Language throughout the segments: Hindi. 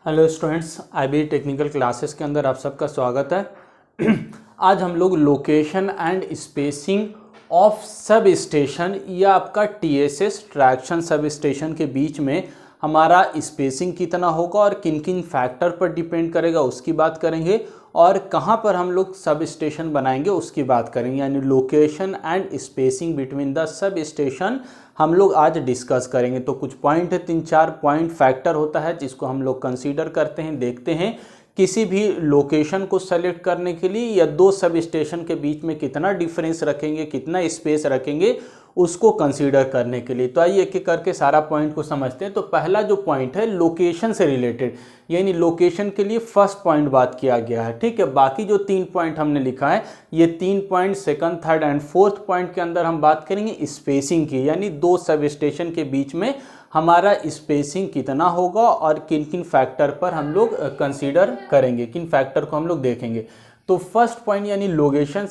Hello students, IB technical classes के अंदर आप सबका स्वागत है। आज हम लोग location and spacing of sub station या आपका TSS ट्रैक्शन सब स्टेशन के बीच में हमारा स्पेसिंग कितना होगा और किन किन फैक्टर पर डिपेंड करेगा उसकी बात करेंगे, और कहाँ पर हम लोग सब स्टेशन बनाएंगे उसकी बात करेंगे। यानी location and spacing between the sub station हम लोग आज डिस्कस करेंगे। तो कुछ पॉइंट है, 3-4 पॉइंट फैक्टर होता है जिसको हम लोग कंसीडर करते हैं, देखते हैं किसी भी लोकेशन को सेलेक्ट करने के लिए या दो सब स्टेशन के बीच में कितना डिफरेंस रखेंगे, कितना स्पेस रखेंगे उसको कंसीडर करने के लिए। तो आइए एक एक करके सारा पॉइंट को समझते हैं। तो पहला जो पॉइंट है लोकेशन से रिलेटेड, यानी लोकेशन के लिए फर्स्ट पॉइंट बात किया गया है। ठीक है, बाकी जो 3 पॉइंट हमने लिखा है ये 3 point second, third and fourth point के अंदर हम बात करेंगे स्पेसिंग की, यानी दो सब स्टेशन के बीच में हमारा स्पेसिंग कितना होगा और किन किन फैक्टर पर हम लोग कंसीडर करेंगे, किन फैक्टर को हम लोग देखेंगे। तो फर्स्ट पॉइंट यानी लोकेशन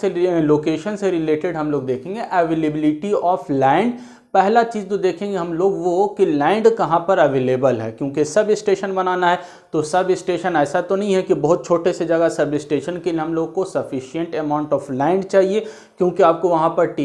से रिलेटेड हम लोग देखेंगे अवेलेबिलिटी ऑफ लैंड। पहला चीज़ तो देखेंगे हम लोग वो कि लैंड कहाँ पर अवेलेबल है, क्योंकि सब स्टेशन बनाना है। तो सब स्टेशन ऐसा तो नहीं है कि बहुत छोटे से जगह सब स्टेशन के लिए हम लोग को सफिशिएंट अमाउंट ऑफ लैंड चाहिए, क्योंकि आपको वहाँ पर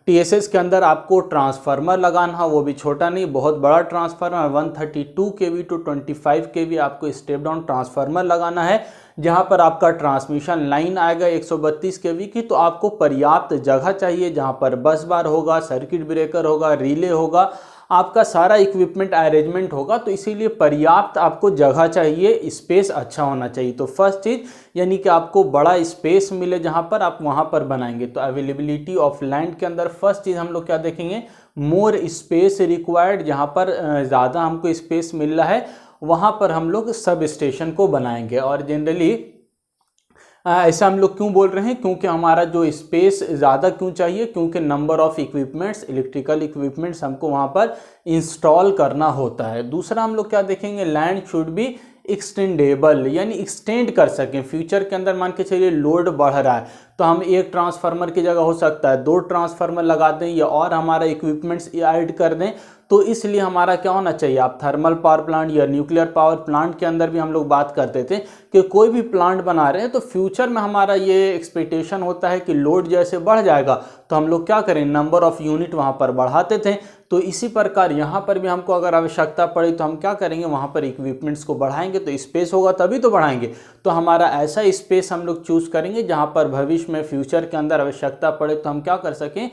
TSS के अंदर आपको ट्रांसफार्मर लगाना, वो भी छोटा नहीं बहुत बड़ा ट्रांसफार्मर 132 kV टू 25 kV आपको स्टेप डाउन ट्रांसफार्मर लगाना है, जहां पर आपका ट्रांसमिशन लाइन आएगा 132 kV की। तो आपको पर्याप्त जगह चाहिए जहां पर बस बार होगा, सर्किट ब्रेकर होगा, रिले होगा, आपका सारा इक्विपमेंट अरेंजमेंट होगा। तो इसीलिए पर्याप्त आपको जगह चाहिए, स्पेस अच्छा होना चाहिए। तो फर्स्ट चीज़ यानी कि आपको बड़ा स्पेस मिले जहां पर आप वहां पर बनाएंगे। तो अवेलेबिलिटी ऑफ लैंड के अंदर फर्स्ट चीज़ हम लोग क्या देखेंगे, मोर स्पेस रिक्वायर्ड। जहां पर ज़्यादा हमको स्पेस मिल रहा है वहां पर हम लोग सब स्टेशन को बनाएंगे। और जनरली ऐसा हम लोग क्यों बोल रहे हैं, क्योंकि हमारा जो स्पेस ज़्यादा क्यों चाहिए, क्योंकि number of equipments, electrical equipments हमको वहाँ पर इंस्टॉल करना होता है। दूसरा हम लोग क्या देखेंगे, लैंड शुड बी एक्सटेंडेबल, यानी एक्सटेंड कर सकें। फ्यूचर के अंदर मान के चलिए लोड बढ़ रहा है तो हम एक ट्रांसफार्मर की जगह हो सकता है 2 ट्रांसफार्मर लगा दें या और हमारा इक्विपमेंट्स ऐड कर दें। तो इसलिए हमारा क्या होना चाहिए, आप थर्मल पावर प्लांट या न्यूक्लियर पावर प्लांट के अंदर भी हम लोग बात करते थे कि कोई भी प्लांट बना रहे हैं तो फ्यूचर में हमारा ये एक्सपेक्टेशन होता है कि लोड जैसे बढ़ जाएगा तो हम लोग क्या करें, नंबर ऑफ यूनिट वहाँ पर बढ़ाते थे। तो इसी प्रकार यहाँ पर भी हमको अगर आवश्यकता पड़ी तो हम क्या करेंगे, वहाँ पर इक्विपमेंट्स को बढ़ाएंगे। तो स्पेस होगा तभी तो बढ़ाएंगे। तो हमारा ऐसा स्पेस हम लोग चूज करेंगे जहाँ पर भविष्य में फ्यूचर के अंदर आवश्यकता पड़े तो हम क्या कर सकें,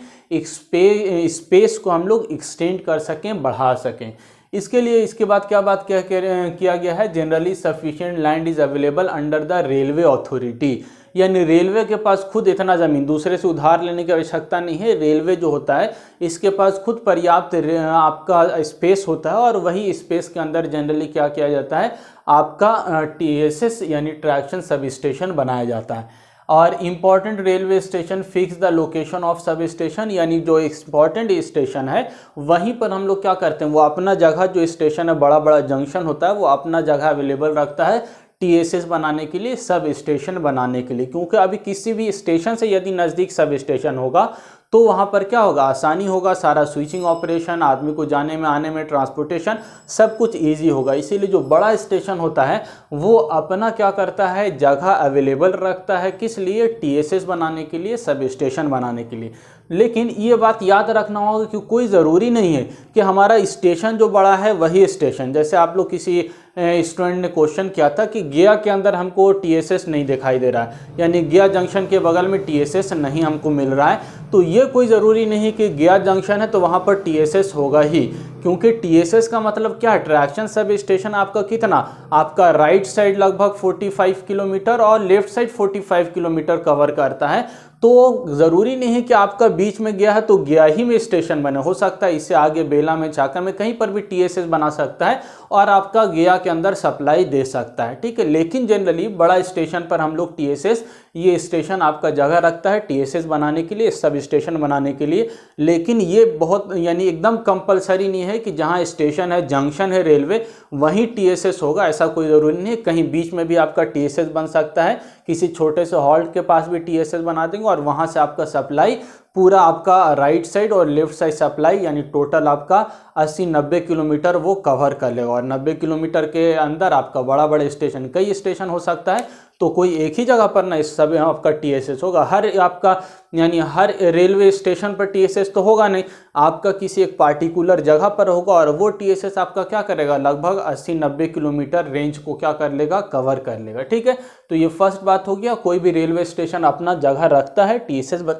स्पेस को हम लोग एक्सटेंड कर सकें, बढ़ा सकें। इसके लिए इसके बाद क्या बात किया गया है, generally sufficient land is available under the railway authority, यानी रेलवे के पास खुद इतना ज़मीन दूसरे से उधार लेने की आवश्यकता नहीं है। रेलवे जो होता है इसके पास खुद पर्याप्त आपका स्पेस होता है, और वही स्पेस के अंदर जनरली क्या किया जाता है, आपका TSS यानी ट्रैक्शन सब स्टेशन बनाया जाता है। और important railway station fix the location of sub station, यानी जो इम्पॉर्टेंट स्टेशन है वहीं पर हम लोग क्या करते हैं, वो अपना जगह, जो स्टेशन है बड़ा बड़ा जंक्शन होता है वो अपना जगह अवेलेबल रखता है TSS बनाने के लिए, सब स्टेशन बनाने के लिए। क्योंकि अभी किसी भी स्टेशन से यदि नज़दीक सब स्टेशन होगा तो वहाँ पर क्या होगा, आसानी होगा, सारा स्विचिंग ऑपरेशन, आदमी को जाने में आने में, ट्रांसपोर्टेशन सब कुछ इजी होगा। इसीलिए जो बड़ा स्टेशन होता है वो अपना क्या करता है, जगह अवेलेबल रखता है, किस लिए, TSS बनाने के लिए, सब स्टेशन बनाने के लिए। लेकिन ये बात याद रखना होगा कि कोई ज़रूरी नहीं है कि हमारा स्टेशन जो बड़ा है वही स्टेशन, जैसे आप लोग किसी स्टूडेंट ने क्वेश्चन किया था कि गया के अंदर हमको TSS नहीं दिखाई दे रहा है, यानी गया जंक्शन के बगल में TSS नहीं हमको मिल रहा है। तो ये कोई ज़रूरी नहीं कि गया जंक्शन है तो वहाँ पर TSS होगा ही, क्योंकि TSS का मतलब क्या है, ट्रैक्शन सब स्टेशन आपका कितना, आपका राइट साइड लगभग 45 किलोमीटर और लेफ्ट साइड 45 किलोमीटर कवर करता है। तो ज़रूरी नहीं है कि आपका बीच में गया है तो गया ही में स्टेशन बने, हो सकता है इससे आगे बेला में, चाकर में, कहीं पर भी TSS बना सकता है और आपका गया के अंदर सप्लाई दे सकता है। ठीक है, लेकिन जनरली बड़ा स्टेशन पर हम लोग TSS, ये स्टेशन आपका जगह रखता है TSS बनाने के लिए, सब स्टेशन बनाने के लिए। लेकिन ये बहुत यानी एकदम कंपलसरी नहीं है कि जहाँ स्टेशन है, जंक्शन है रेलवे, वहीं TSS होगा, ऐसा कोई ज़रूरी नहीं है। कहीं बीच में भी आपका TSS बन सकता है, किसी छोटे से हॉल्ट के पास भी TSS बना देंगे और वहाँ से आपका सप्लाई पूरा आपका राइट साइड और लेफ्ट साइड सप्लाई यानी टोटल आपका 80-90 किलोमीटर वो कवर कर लेगा। और 90 किलोमीटर के अंदर आपका बड़ा स्टेशन, कई स्टेशन हो सकता है, तो कोई एक ही जगह पर ना, इस सब आपका TSS होगा। हर आपका यानी हर रेलवे स्टेशन पर TSS तो होगा नहीं, आपका किसी एक पार्टिकुलर जगह पर होगा और वो TSS आपका क्या करेगा, लगभग 80-90 किलोमीटर रेंज को क्या कर लेगा, कवर कर लेगा। ठीक है, तो ये फर्स्ट बात हो गया। कोई भी रेलवे स्टेशन अपना जगह रखता है TSS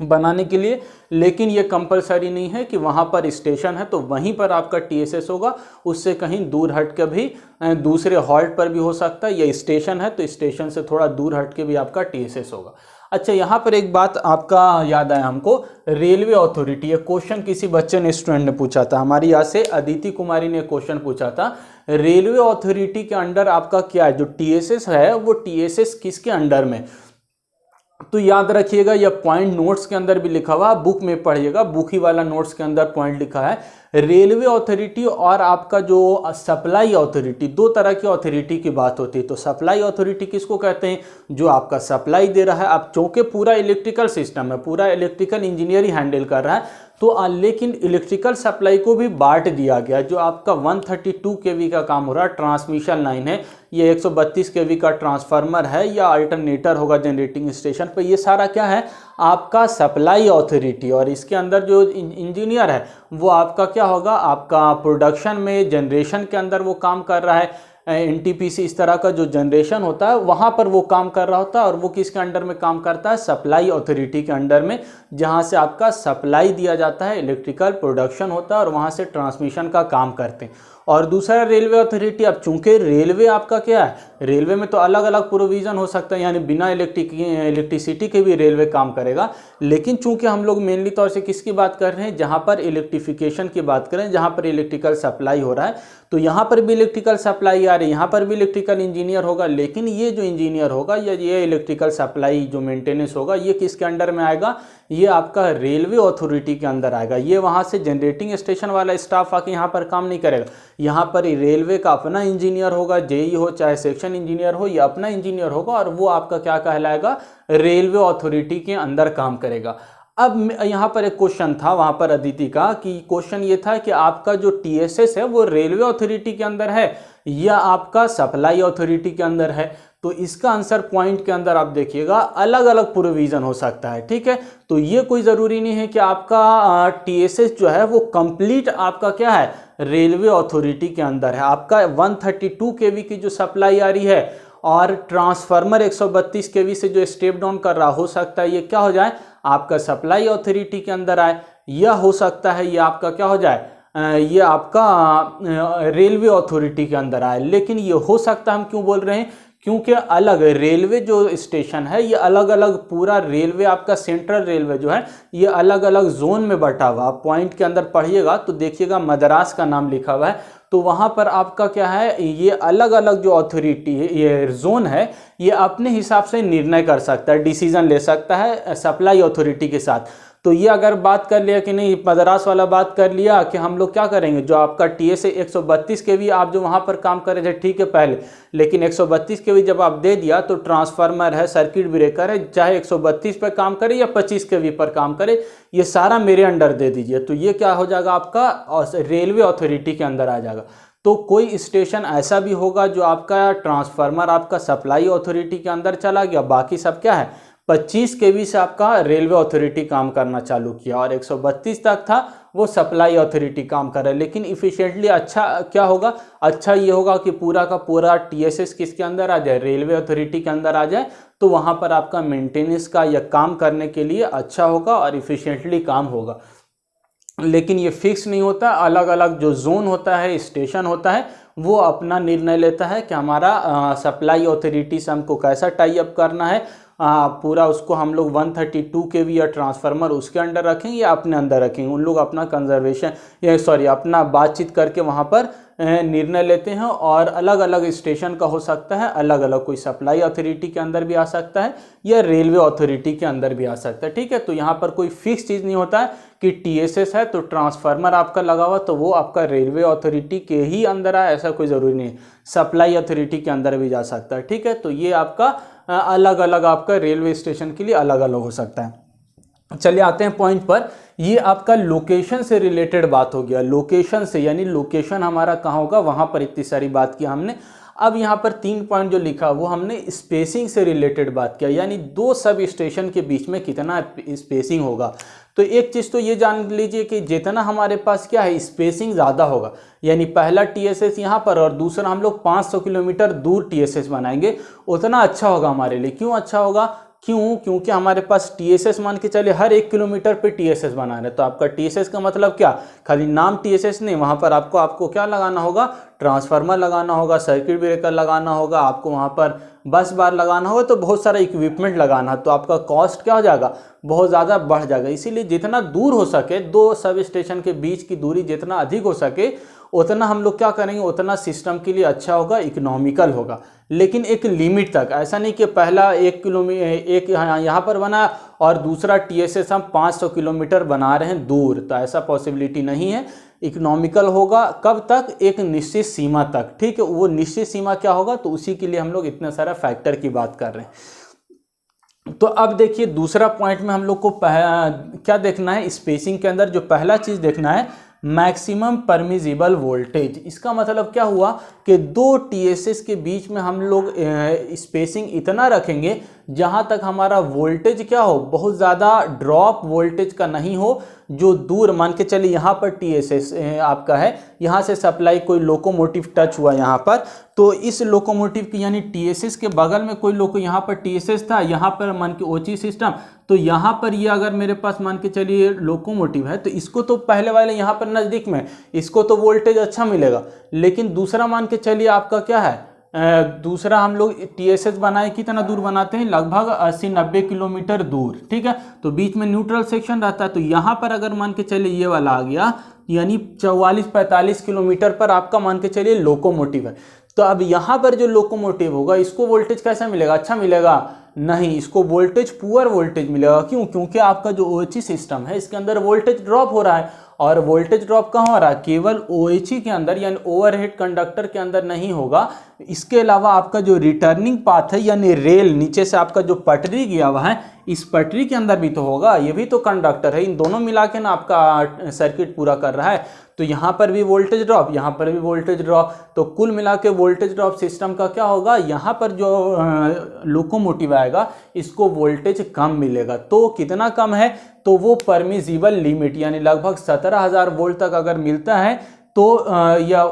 बनाने के लिए, लेकिन ये कंपलसरी नहीं है कि वहाँ पर स्टेशन है तो वहीं पर आपका TSS होगा। उससे कहीं दूर हट के भी दूसरे हॉल्ट पर भी हो सकता है, या स्टेशन है तो स्टेशन से थोड़ा दूर हट के भी आपका TSS होगा। अच्छा, यहाँ पर एक बात आपका याद आया हमको, रेलवे अथॉरिटी। ये क्वेश्चन किसी बच्चे ने, स्टूडेंट ने पूछा था, हमारी यहाँ से अदिति कुमारी ने क्वेश्चन पूछा था, रेलवे अथॉरिटी के अंडर आपका क्या है, जो TSS है वो TSS किसके अंडर में। तो याद रखिएगा, यह पॉइंट नोट्स के अंदर भी लिखा हुआ, बुक में पढ़िएगा, बुक ही वाला नोट्स के अंदर पॉइंट लिखा है। रेलवे अथॉरिटी और आपका जो सप्लाई अथॉरिटी, दो तरह की अथॉरिटी की बात होती है। तो सप्लाई अथॉरिटी किसको कहते हैं, जो आपका सप्लाई दे रहा है। अब चूंकि पूरा इलेक्ट्रिकल सिस्टम है, पूरा इलेक्ट्रिकल इंजीनियर ही हैंडल कर रहा है, तो लेकिन इलेक्ट्रिकल सप्लाई को भी बांट दिया गया। जो आपका 132 kV का काम हो रहा है, ट्रांसमिशन लाइन है, ये 132 kV का ट्रांसफार्मर है या अल्टरनेटर होगा जनरेटिंग स्टेशन पर, ये सारा क्या है, आपका सप्लाई अथॉरिटी। और इसके अंदर जो इंजीनियर है वो आपका क्या होगा, आपका प्रोडक्शन में, जनरेशन के अंदर वो काम कर रहा है। NTPC इस तरह का जो जनरेशन होता है वहाँ पर वो काम कर रहा होता है, और वो किसके अंडर में काम करता है, सप्लाई अथॉरिटी के अंडर में, जहाँ से आपका सप्लाई दिया जाता है, इलेक्ट्रिकल प्रोडक्शन होता है और वहाँ से ट्रांसमिशन का काम करते हैं। और दूसरा रेलवे अथॉरिटी। अब चूंकि रेलवे आपका क्या है, रेलवे में तो अलग अलग प्रोविज़न हो सकता है, यानी बिना इलेक्ट्रिसिटी के भी रेलवे काम करेगा, लेकिन चूंकि हम लोग मेनली तौर से किसकी बात कर रहे हैं, जहाँ पर इलेक्ट्रिफिकेशन की बात करें, जहाँ पर इलेक्ट्रिकल सप्लाई हो रहा है, तो यहाँ पर भी इलेक्ट्रिकल सप्लाई आ रही है, यहाँ पर भी इलेक्ट्रिकल इंजीनियर होगा। लेकिन ये जो इंजीनियर होगा या ये इलेक्ट्रिकल सप्लाई जो मेंटेनेंस होगा, ये किसके अंडर में आएगा, ये आपका रेलवे अथॉरिटी के अंदर आएगा। ये वहाँ से जनरेटिंग स्टेशन वाला स्टाफ आके यहाँ पर काम नहीं करेगा, यहाँ पर रेलवे का अपना इंजीनियर होगा, JE हो चाहे सेक्शन इंजीनियर हो, या अपना इंजीनियर होगा, और वो आपका क्या कहलाएगा, रेलवे अथॉरिटी के अंदर काम करेगा। अब यहाँ पर एक क्वेश्चन था वहाँ पर अदिति का, कि क्वेश्चन ये था कि आपका जो TSS है वो रेलवे अथॉरिटी के अंदर है या आपका सप्लाई अथॉरिटी के अंदर है। तो इसका आंसर पॉइंट के अंदर आप देखिएगा अलग अलग प्रोविज़न हो सकता है। ठीक है, तो ये कोई ज़रूरी नहीं है कि आपका TSS जो है वो कंप्लीट आपका क्या है, रेलवे अथॉरिटी के अंदर है। आपका 132 kV की जो सप्लाई आ रही है और ट्रांसफार्मर 132 kV से जो स्टेप डाउन कर रहा, हो सकता है ये क्या हो जाए, आपका सप्लाई अथॉरिटी के अंदर आए, या हो सकता है ये आपका क्या हो जाए, ये आपका रेलवे अथॉरिटी के अंदर आए। लेकिन ये हो सकता है, हम क्यों बोल रहे हैं, क्योंकि अलग रेलवे जो स्टेशन है ये अलग अलग, पूरा रेलवे आपका सेंट्रल रेलवे जो है ये अलग अलग जोन में बटा हुआ। आप पॉइंट के अंदर पढ़िएगा तो देखिएगा मद्रास का नाम लिखा हुआ है, तो वहाँ पर आपका क्या है, ये अलग अलग जो अथॉरिटी है, ये जोन है, ये अपने हिसाब से निर्णय कर सकता है, डिसीजन ले सकता है सप्लाई अथॉरिटी के साथ। तो ये अगर बात कर लिया कि नहीं, मद्रास वाला बात कर लिया कि हम लोग क्या करेंगे, जो आपका TSS 132 kV आप जो वहाँ पर काम कर रहे थे, ठीक है पहले, लेकिन 132 kV जब आप दे दिया तो ट्रांसफार्मर है, सर्किट ब्रेकर है, चाहे 132 पर काम करे या 25 kV पर काम करे, ये सारा मेरे अंडर दे दीजिए। तो ये क्या हो जाएगा, आपका रेलवे अथॉरिटी के अंदर आ जाएगा। तो कोई स्टेशन ऐसा भी होगा जो आपका ट्रांसफार्मर आपका सप्लाई अथॉरिटी के अंदर चला गया, बाकी सब क्या है 25 kV से आपका रेलवे अथॉरिटी काम करना चालू किया, और 132 तक था वो सप्लाई अथॉरिटी काम कर रहा है। लेकिन इफिशिएंटली अच्छा क्या होगा, अच्छा ये होगा कि पूरा का पूरा TSS किसके अंदर आ जाए, रेलवे अथॉरिटी के अंदर आ जाए, तो वहाँ पर आपका मेंटेनेंस का या काम करने के लिए अच्छा होगा और इफिशिएंटली काम होगा। लेकिन ये फिक्स नहीं होता, अलग अलग जो जोन होता है, स्टेशन होता है, वो अपना निर्णय लेता है कि हमारा सप्लाई अथॉरिटी से हमको कैसा टाई अप करना है, पूरा उसको हम लोग 132 kV या ट्रांसफार्मर उसके अंडर रखेंगे या अपने अंदर रखेंगे, उन लोग अपना कंजर्वेशन या अपना बातचीत करके वहाँ पर निर्णय लेते हैं। और अलग अलग स्टेशन का हो सकता है, अलग अलग, कोई सप्लाई अथॉरिटी के अंदर भी आ सकता है या रेलवे अथॉरिटी के अंदर भी आ सकता है। ठीक है, तो यहाँ पर कोई फिक्स चीज़ नहीं होता है कि TSS है तो ट्रांसफार्मर आपका लगा हुआ तो वो आपका रेलवे अथॉरिटी के ही अंदर आए, ऐसा कोई ज़रूरी नहीं, सप्लाई अथॉरिटी के अंदर भी जा सकता है। ठीक है, तो ये आपका अलग अलग आपका रेलवे स्टेशन के लिए अलग अलग हो सकता है। चलिए आते हैं पॉइंट पर। ये आपका लोकेशन से रिलेटेड बात हो गया, लोकेशन से, यानी लोकेशन हमारा कहाँ होगा, वहाँ पर इतनी सारी बात की हमने। अब यहाँ पर 3 पॉइंट जो लिखा वो हमने स्पेसिंग से रिलेटेड बात किया, यानी 2 सब स्टेशन के बीच में कितना स्पेसिंग होगा। तो एक चीज़ तो ये जान लीजिए कि जितना हमारे पास क्या है स्पेसिंग ज़्यादा होगा, यानी पहला TSS यहाँ पर और दूसरा हम लोग 500 किलोमीटर दूर TSS बनाएंगे, उतना अच्छा होगा हमारे लिए। क्यों अच्छा होगा? क्योंकि हमारे पास TSS मान के चले हर 1 किलोमीटर पे TSS बना रहे, तो आपका TSS का मतलब क्या, खाली नाम TSS नहीं, वहाँ पर आपको क्या लगाना होगा, ट्रांसफार्मर लगाना होगा, सर्किट ब्रेकर लगाना होगा, आपको वहाँ पर बस बार लगाना होगा, तो बहुत सारा इक्विपमेंट लगाना, तो आपका कॉस्ट क्या हो जाएगा, बहुत ज़्यादा बढ़ जाएगा। इसीलिए जितना दूर हो सके, 2 सब स्टेशन के बीच की दूरी जितना अधिक हो सके उतना हम लोग क्या करेंगे, उतना सिस्टम के लिए अच्छा होगा, इकोनॉमिकल होगा, लेकिन एक लिमिट तक। ऐसा नहीं कि पहला 1 किलोमीटर एक यहाँ पर बना और दूसरा TSS हम 500 किलोमीटर बना रहे हैं दूर, तो ऐसा पॉसिबिलिटी नहीं है। इकोनॉमिकल होगा कब तक, एक निश्चित सीमा तक। ठीक है, वो निश्चित सीमा क्या होगा, तो उसी के लिए हम लोग इतना सारा फैक्टर की बात कर रहे हैं। तो अब देखिए दूसरा पॉइंट में हम लोग को क्या देखना है, स्पेसिंग के अंदर जो पहला चीज़ देखना है मैक्सिमम परमिजिबल वोल्टेज। इसका मतलब क्या हुआ कि 2 TSS के बीच में हम लोग स्पेसिंग इतना रखेंगे जहां तक हमारा वोल्टेज क्या हो, बहुत ज़्यादा ड्रॉप वोल्टेज का नहीं हो। जो दूर मान के चलिए यहाँ पर TSS आपका है, यहाँ से सप्लाई कोई लोकोमोटिव टच हुआ यहाँ पर, तो इस लोकोमोटिव की यानी TSS के बगल में कोई यहाँ पर TSS था, यहाँ पर मान के OC सिस्टम, तो यहाँ पर ये अगर मेरे पास मान के चलिए लोकोमोटिव है, तो इसको तो पहले वाले यहाँ पर नज़दीक में इसको तो वोल्टेज अच्छा मिलेगा, लेकिन दूसरा मान के चलिए आपका क्या है, दूसरा हम लोग TSS बनाए कितना दूर बनाते हैं, लगभग 80-90 किलोमीटर दूर। ठीक है, तो बीच में न्यूट्रल सेक्शन रहता है, तो यहाँ पर अगर मान के चलिए ये वाला आ गया, यानी 44-45 किलोमीटर पर आपका मान के चलिए लोकोमोटिव है। तो अब यहाँ पर जो लोकोमोटिव होगा इसको वोल्टेज कैसा मिलेगा, अच्छा मिलेगा? नहीं, इसको वोल्टेज पुअर वोल्टेज मिलेगा। क्यों? क्योंकि आपका जो OHE सिस्टम है इसके अंदर वोल्टेज ड्रॉप हो रहा है, और वोल्टेज ड्रॉप कहाँ हो रहा है, केवल OHE के अंदर, यानी ओवरहेड कंडक्टर के अंदर नहीं होगा। इसके अलावा आपका जो रिटर्निंग पाथ है, यानी रेल नीचे से आपका जो पटरी गया हुआ है, इस पटरी के अंदर भी तो होगा, ये भी तो कंडक्टर है, इन दोनों मिला के ना आपका सर्किट पूरा कर रहा है। तो यहाँ पर भी वोल्टेज ड्रॉप, यहाँ पर भी वोल्टेज ड्रॉप, तो कुल मिला के वोल्टेज ड्रॉप सिस्टम का क्या होगा, यहाँ पर जो लोकोमोटिव आएगा इसको वोल्टेज कम मिलेगा। तो कितना कम है, तो वो परमिजिबल लिमिट, यानी लगभग 17,000 वोल्ट तक अगर मिलता है तो या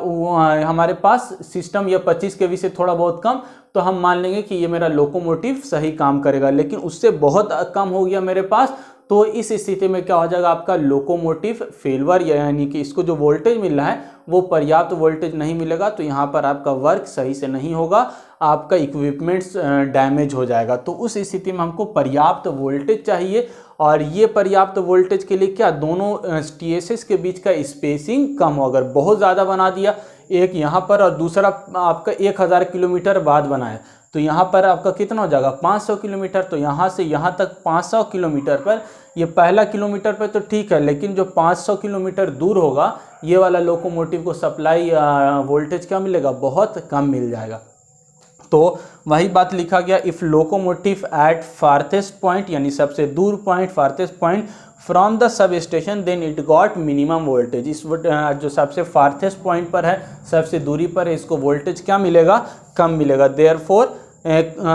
हमारे पास सिस्टम या 25 kV से थोड़ा बहुत कम, तो हम मान लेंगे कि ये मेरा लोकोमोटिव सही काम करेगा। लेकिन उससे बहुत कम हो गया मेरे पास, तो इस स्थिति में क्या हो जाएगा, आपका लोकोमोटिव फेलवर, यानी कि इसको जो वोल्टेज मिल रहा है वो पर्याप्त वोल्टेज नहीं मिलेगा, तो यहाँ पर आपका वर्क सही से नहीं होगा, आपका इक्विपमेंट्स डैमेज हो जाएगा। तो उस स्थिति में हमको पर्याप्त वोल्टेज चाहिए, और ये पर्याप्त वोल्टेज के लिए क्या, दोनों TSS के बीच का स्पेसिंग कम हो। अगर बहुत ज़्यादा बना दिया, एक यहाँ पर और दूसरा आपका 1000 किलोमीटर बाद बनाया, तो यहाँ पर आपका कितना हो जाएगा, 500 किलोमीटर। तो यहाँ से यहाँ तक 500 किलोमीटर पर, ये पहला किलोमीटर पर तो ठीक है, लेकिन जो 500 किलोमीटर दूर होगा ये वाला लोकोमोटिव को सप्लाई वोल्टेज क्या मिलेगा, बहुत कम मिल जाएगा। तो वही बात लिखा गया, if locomotive at farthest point, यानी सबसे दूर पॉइंट, farthest point from the sub station, then it got minimum voltage. इस जो सबसे फार्थेस्ट पॉइंट पर है, सबसे दूरी पर है, इसको वोल्टेज क्या मिलेगा, कम मिलेगा। देयरफॉर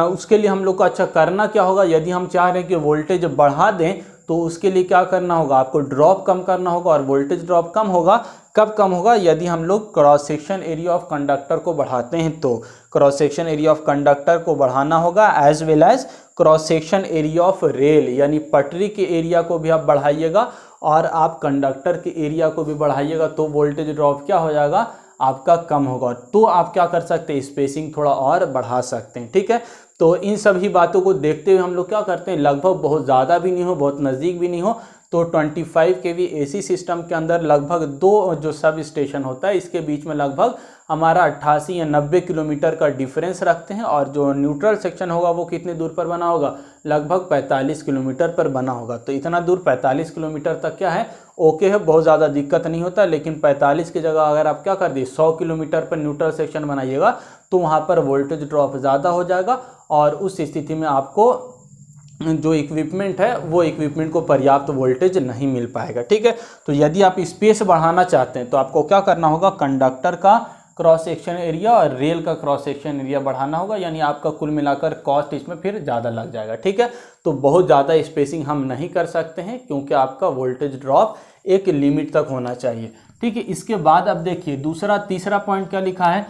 उसके लिए हम लोग को अच्छा करना क्या होगा, यदि हम चाह रहे हैं कि वोल्टेज बढ़ा दें तो उसके लिए क्या करना होगा, आपको ड्रॉप कम करना होगा। और वोल्टेज ड्रॉप कम होगा, कब कम होगा, यदि हम लोग cross section area of conductor को बढ़ाते हैं। तो cross section area of conductor को बढ़ाना होगा, as well as cross section area of rail, यानी पटरी के एरिया को भी आप बढ़ाइएगा और आप कंडक्टर के एरिया को भी बढ़ाइएगा, तो वोल्टेज ड्रॉप क्या हो जाएगा, आपका कम होगा, तो आप क्या कर सकते हैं, स्पेसिंग थोड़ा और बढ़ा सकते हैं। ठीक है, तो इन सभी बातों को देखते हुए हम लोग क्या करते हैं, लगभग बहुत ज़्यादा भी नहीं हो बहुत नज़दीक भी नहीं हो, तो 25 kV AC सिस्टम के अंदर लगभग दो जो सब स्टेशन होता है इसके बीच में लगभग हमारा 88 या 90 किलोमीटर का डिफरेंस रखते हैं, और जो न्यूट्रल सेक्शन होगा वो कितने दूर पर बना होगा, लगभग 45 किलोमीटर पर बना होगा। तो इतना दूर 45 किलोमीटर तक क्या है, ओके है, बहुत ज़्यादा दिक्कत नहीं होता। लेकिन 45 की जगह अगर आप क्या कर दिए 100 किलोमीटर पर न्यूट्रल सेक्शन बनाइएगा तो वहाँ पर वोल्टेज ड्रॉप ज़्यादा हो जाएगा, और उस स्थिति में आपको जो इक्विपमेंट है वो इक्विपमेंट को पर्याप्त वोल्टेज नहीं मिल पाएगा। ठीक है, तो यदि आप स्पेस बढ़ाना चाहते हैं तो आपको क्या करना होगा, कंडक्टर का क्रॉस सेक्शन एरिया और रेल का क्रॉस सेक्शन एरिया बढ़ाना होगा, यानी आपका कुल मिलाकर कॉस्ट इसमें फिर ज़्यादा लग जाएगा। ठीक है, तो बहुत ज़्यादा स्पेसिंग हम नहीं कर सकते हैं क्योंकि आपका वोल्टेज ड्रॉप एक लिमिट तक होना चाहिए। ठीक है, इसके बाद अब देखिए तीसरा पॉइंट क्या लिखा है,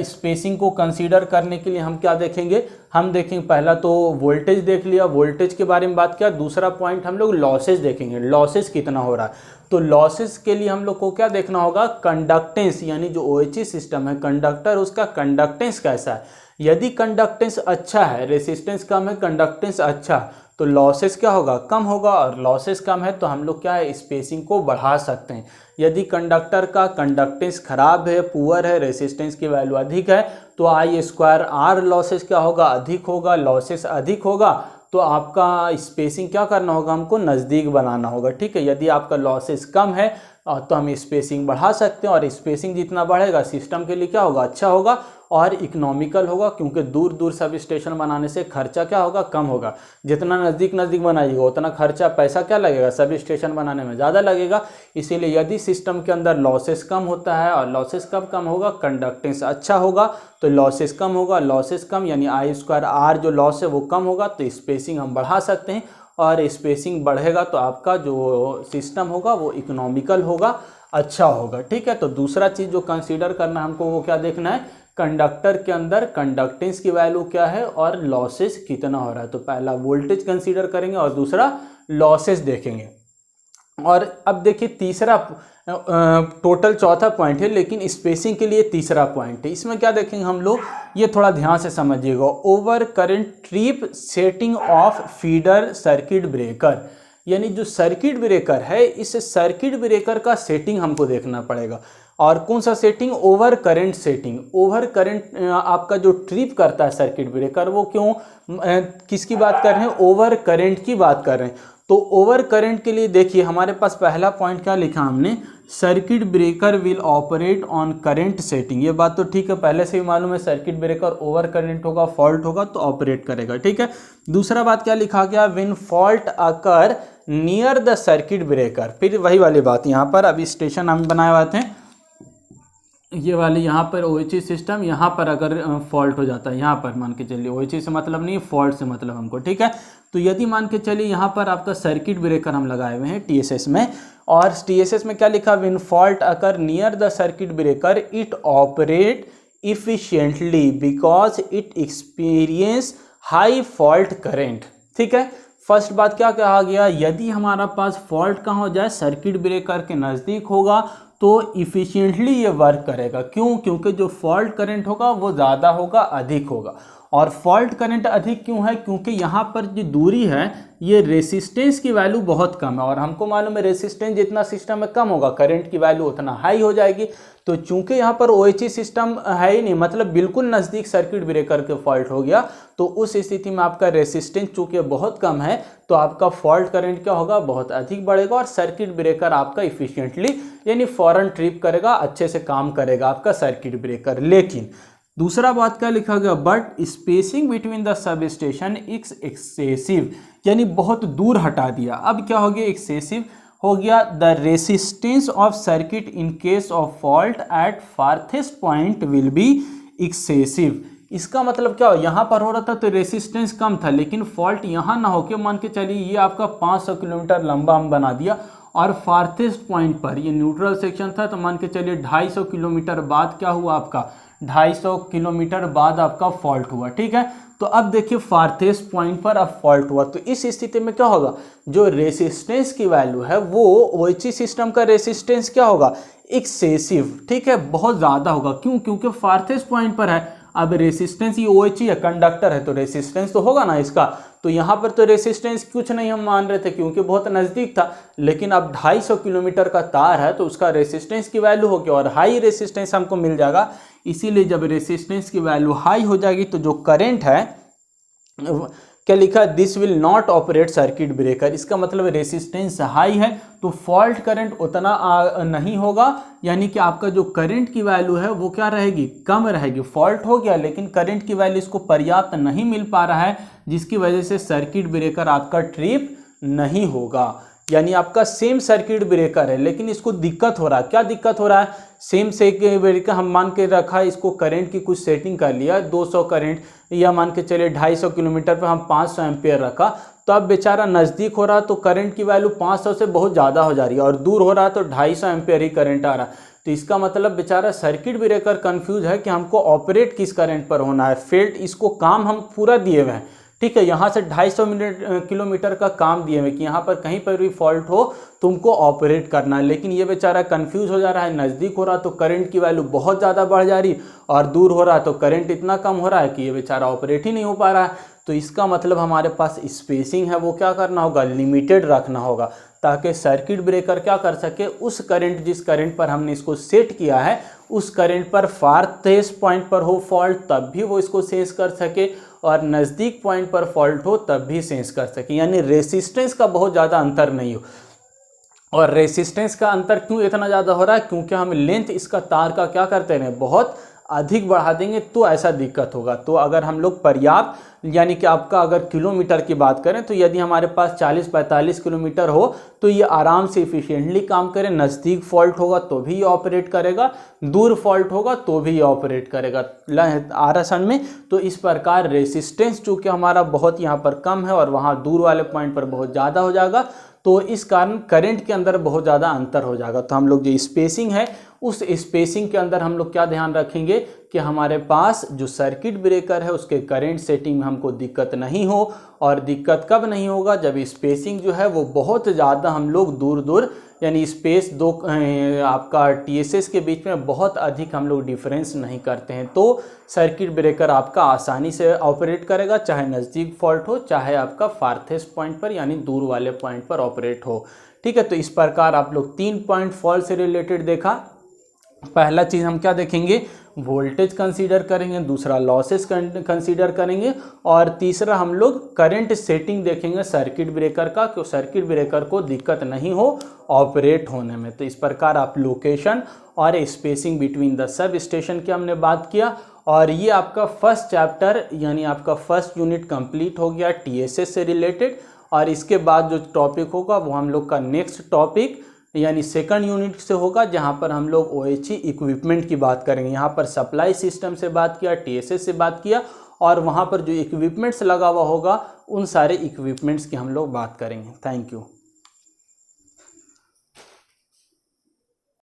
स्पेसिंग को कंसीडर करने के लिए हम क्या देखेंगे, हम देखेंगे पहला तो वोल्टेज देख लिया, वोल्टेज के बारे में बात किया। दूसरा पॉइंट हम लोग लॉसेज देखेंगे, लॉसेज कितना हो रहा है। तो लॉसेज के लिए हम लोग को क्या देखना होगा, कंडक्टेंस, यानी जो OHE सिस्टम है कंडक्टर उसका कंडक्टेंस कैसा है। यदि कंडक्टेंस अच्छा है, रेसिस्टेंस कम है, कंडक्टेंस अच्छा, तो लॉसेस क्या होगा, कम होगा, और लॉसेस कम है तो हम लोग क्या है, स्पेसिंग को बढ़ा सकते हैं। यदि कंडक्टर का कंडक्टेंस खराब है, पुअर है, रेसिस्टेंस की वैल्यू अधिक है, तो I²R लॉसेस क्या होगा, अधिक होगा। लॉसेस अधिक होगा तो आपका स्पेसिंग क्या करना होगा, हमको नज़दीक बनाना होगा। ठीक है, यदि आपका लॉसेस कम है तो हम स्पेसिंग बढ़ा सकते हैं, और स्पेसिंग जितना बढ़ेगा सिस्टम के लिए क्या होगा, अच्छा होगा और इकोनॉमिकल होगा, क्योंकि दूर दूर सब स्टेशन बनाने से खर्चा क्या होगा, कम होगा। जितना नज़दीक नज़दीक बनाइएगा उतना खर्चा पैसा क्या लगेगा, सब स्टेशन बनाने में ज़्यादा लगेगा। इसीलिए यदि सिस्टम के अंदर लॉसेस कम होता है, और लॉसेस कब कम होगा, कंडक्टेंस अच्छा होगा तो लॉसेस कम होगा, लॉसेस कम यानी I²R जो लॉस है वो कम होगा, तो स्पेसिंग हम बढ़ा सकते हैं, और स्पेसिंग बढ़ेगा तो आपका जो सिस्टम होगा वो इकोनॉमिकल होगा, अच्छा होगा। ठीक है, तो दूसरा चीज़ जो कंसीडर करना है हमको वो क्या देखना है, कंडक्टर के अंदर कंडक्टेंस की वैल्यू क्या है और लॉसेस कितना हो रहा है। तो पहला वोल्टेज कंसीडर करेंगे और दूसरा लॉसेस देखेंगे। और अब देखिए तीसरा टोटल चौथा पॉइंट है, लेकिन स्पेसिंग के लिए तीसरा पॉइंट है। इसमें क्या देखेंगे हम लोग, ये थोड़ा ध्यान से समझिएगा, over current trip setting of feeder circuit breaker, यानी जो सर्किट ब्रेकर है इस सर्किट ब्रेकर का सेटिंग हमको देखना पड़ेगा। और कौन सा setting, over current setting. Over current आपका जो ट्रिप करता है सर्किट ब्रेकर वो क्यों, किसकी बात कर रहे हैं, ओवर करंट की बात कर रहे हैं। तो ओवर करंट के लिए देखिए हमारे पास पहला पॉइंट क्या लिखा हमने, circuit breaker will operate on current setting. ये बात तो ठीक है, पहले से ही मालूम है, सर्किट ब्रेकर ओवर करंट होगा, फॉल्ट होगा तो ऑपरेट करेगा। ठीक है, दूसरा बात क्या लिखा गया, when fault occur near the circuit breaker. फिर वही वाली बात यहाँ पर, अभी स्टेशन हम बनाए हुए थे, ये वाली यहाँ पर OHE सिस्टम, यहाँ पर अगर फॉल्ट हो जाता है, यहाँ पर मान के चलिए, OHE से मतलब नहीं, फॉल्ट से मतलब हमको। ठीक है, तो यदि मान के चलिए यहाँ पर आपका सर्किट ब्रेकर हम लगाए हुए हैं TSS में, और TSS में क्या लिखा, when fault occur near the circuit breaker it operate efficiently because it experience high fault current. ठीक है, फर्स्ट बात क्या कहा गया, यदि हमारा पास फॉल्ट कहाँ हो जाए, सर्किट ब्रेकर के नज़दीक होगा तो इफ़िशिएंटली ये वर्क करेगा। क्यों, क्योंकि जो फॉल्ट करंट होगा वो ज़्यादा होगा, अधिक होगा। और फॉल्ट करंट अधिक क्यों है, क्योंकि यहाँ पर जो दूरी है ये रेसिस्टेंस की वैल्यू बहुत कम है, और हमको मालूम है रेसिस्टेंस जितना सिस्टम में कम होगा करंट की वैल्यू उतना हाई हो जाएगी। तो चूंकि यहाँ पर OHE सिस्टम है ही नहीं, मतलब बिल्कुल नज़दीक सर्किट ब्रेकर के फॉल्ट हो गया, तो उस स्थिति में आपका रेसिस्टेंस चूंकि बहुत कम है तो आपका फॉल्ट करंट क्या होगा, बहुत अधिक बढ़ेगा, और सर्किट ब्रेकर आपका इफिशिएंटली यानी फौरन ट्रिप करेगा, अच्छे से काम करेगा आपका सर्किट ब्रेकर। लेकिन दूसरा बात क्या लिखा गया, but spacing between the sub station is excessive, यानी बहुत दूर हटा दिया। अब क्या हो गया, एक्सेसिव हो गया, the resistance of circuit in case of fault at farthest point will be excessive. इसका मतलब क्या हो, यहाँ पर हो रहा था तो रेसिस्टेंस कम था, लेकिन फॉल्ट यहाँ ना होके मान के चलिए ये आपका 500 किलोमीटर लंबा हम बना दिया, और फार्थेस्ट पॉइंट पर ये न्यूट्रल सेक्शन था, तो मान के चलिए 250 किलोमीटर बाद क्या हुआ आपका, 250 किलोमीटर बाद आपका फॉल्ट हुआ। ठीक है, तो अब देखिए फार्थेस्ट पॉइंट पर अब फॉल्ट हुआ, तो इस स्थिति में क्या होगा, जो रेसिस्टेंस की वैल्यू है वो OHE सिस्टम का रेसिस्टेंस क्या होगा, एक्सेसिव। ठीक है, बहुत ज़्यादा होगा। क्यों, क्योंकि फार्थेस्ट पॉइंट पर है। अब रेसिस्टेंस ये OHE है, कंडक्टर है, तो रेसिस्टेंस तो होगा ना इसका। तो यहाँ पर तो रेसिस्टेंस कुछ नहीं हम मान रहे थे क्योंकि बहुत नज़दीक था, लेकिन अब 250 किलोमीटर का तार है तो उसका रेसिस्टेंस की वैल्यू होगी और हाई रेसिस्टेंस हमको मिल जाएगा। इसीलिए जब रेसिस्टेंस की वैल्यू हाई हो जाएगी तो जो करंट है, क्या लिखा, this will not operate circuit breaker. इसका मतलब रेसिस्टेंस हाई है तो फॉल्ट करंट उतना नहीं होगा, यानी कि आपका जो करंट की वैल्यू है वो क्या रहेगी, कम रहेगी। फॉल्ट हो गया लेकिन करंट की वैल्यू इसको पर्याप्त नहीं मिल पा रहा है, जिसकी वजह से सर्किट ब्रेकर आपका ट्रिप नहीं होगा। यानी आपका सेम सर्किट ब्रेकर है लेकिन इसको दिक्कत हो रहा है। क्या दिक्कत हो रहा है, सेम सर्किट ब्रेकर हम मान के रखा है, इसको करंट की कुछ सेटिंग कर लिया 200 करंट, या मान के चलिए 250 किलोमीटर पर हम 500 एम्पेयर रखा, तो अब बेचारा नज़दीक हो रहा तो करंट की वैल्यू 500 से बहुत ज़्यादा हो जा रही है और दूर हो रहा तो 250 एम्पेयर ही करंट आ रहा। तो इसका मतलब बेचारा सर्किट ब्रेकर कंफ्यूज है कि हमको ऑपरेट किस करंट पर होना है। फेल्ट, इसको काम हम पूरा दिए हुए हैं। ठीक है, यहाँ से 250 किलोमीटर का काम दिए हुए कि यहाँ पर कहीं पर भी फॉल्ट हो तुमको ऑपरेट करना है, लेकिन ये बेचारा कंफ्यूज हो जा रहा है। नज़दीक हो रहा तो करंट की वैल्यू बहुत ज़्यादा बढ़ जा रही और दूर हो रहा तो करंट इतना कम हो रहा है कि ये बेचारा ऑपरेट ही नहीं हो पा रहा है। तो इसका मतलब हमारे पास स्पेसिंग है वो क्या करना होगा, लिमिटेड रखना होगा, ताकि सर्किट ब्रेकर क्या कर सके, उस करंट, जिस करंट पर हमने इसको सेट किया है उस करंट पर फार्थेस्ट पॉइंट पर हो फॉल्ट तब भी वो इसको सेंस कर सके और नज़दीक पॉइंट पर फॉल्ट हो तब भी सेंस कर सके। यानी रेसिस्टेंस का बहुत ज़्यादा अंतर नहीं हो। और रेसिस्टेंस का अंतर क्यों इतना ज़्यादा हो रहा है, क्योंकि हम लेंथ इसका तार का क्या करते हैं, बहुत अधिक बढ़ा देंगे तो ऐसा दिक्कत होगा। तो अगर हम लोग पर्याप्त, यानी कि आपका अगर किलोमीटर की बात करें तो यदि हमारे पास 40-45 किलोमीटर हो तो ये आराम से इफिशिएंटली काम करे। नज़दीक फॉल्ट होगा तो भी ये ऑपरेट करेगा, दूर फॉल्ट होगा तो भी ये ऑपरेट करेगा आरएसएन में। तो इस प्रकार रेसिस्टेंस चूँकि हमारा बहुत यहाँ पर कम है और वहाँ दूर वाले पॉइंट पर बहुत ज़्यादा हो जाएगा, तो इस कारण करंट के अंदर बहुत ज़्यादा अंतर हो जाएगा। तो हम लोग जो स्पेसिंग है उस स्पेसिंग के अंदर हम लोग क्या ध्यान रखेंगे कि हमारे पास जो सर्किट ब्रेकर है उसके करंट सेटिंग में हमको दिक्कत नहीं हो। और दिक्कत कब नहीं होगा, जब स्पेसिंग जो है वो बहुत ज़्यादा हम लोग दूर दूर, यानी स्पेस दो आपका TSS के बीच में बहुत अधिक हम लोग डिफरेंस नहीं करते हैं, तो सर्किट ब्रेकर आपका आसानी से ऑपरेट करेगा, चाहे नज़दीक फॉल्ट हो चाहे आपका फार्थेस्ट पॉइंट पर यानी दूर वाले पॉइंट पर ऑपरेट हो। ठीक है, तो इस प्रकार आप लोग 3 पॉइंट फॉल्ट से रिलेटेड देखा। पहला चीज़ हम क्या देखेंगे, वोल्टेज कंसीडर करेंगे, दूसरा लॉसेस कंसीडर करेंगे और तीसरा हम लोग करंट सेटिंग देखेंगे सर्किट ब्रेकर का, कि सर्किट ब्रेकर को दिक्कत नहीं हो ऑपरेट होने में। तो इस प्रकार आप लोकेशन और spacing between the sub station की हमने बात किया और ये आपका फर्स्ट चैप्टर यानी आपका फर्स्ट यूनिट कंप्लीट हो गया TSS से रिलेटेड। और इसके बाद जो टॉपिक होगा वो हम लोग का नेक्स्ट टॉपिक यानी सेकंड यूनिट से होगा, जहां पर हम लोग OHE इक्विपमेंट की बात करेंगे। यहाँ पर सप्लाई सिस्टम से बात किया, TSS से बात किया और वहाँ पर जो इक्विपमेंट्स लगा हुआ होगा उन सारे इक्विपमेंट्स की हम लोग बात करेंगे। Thank you.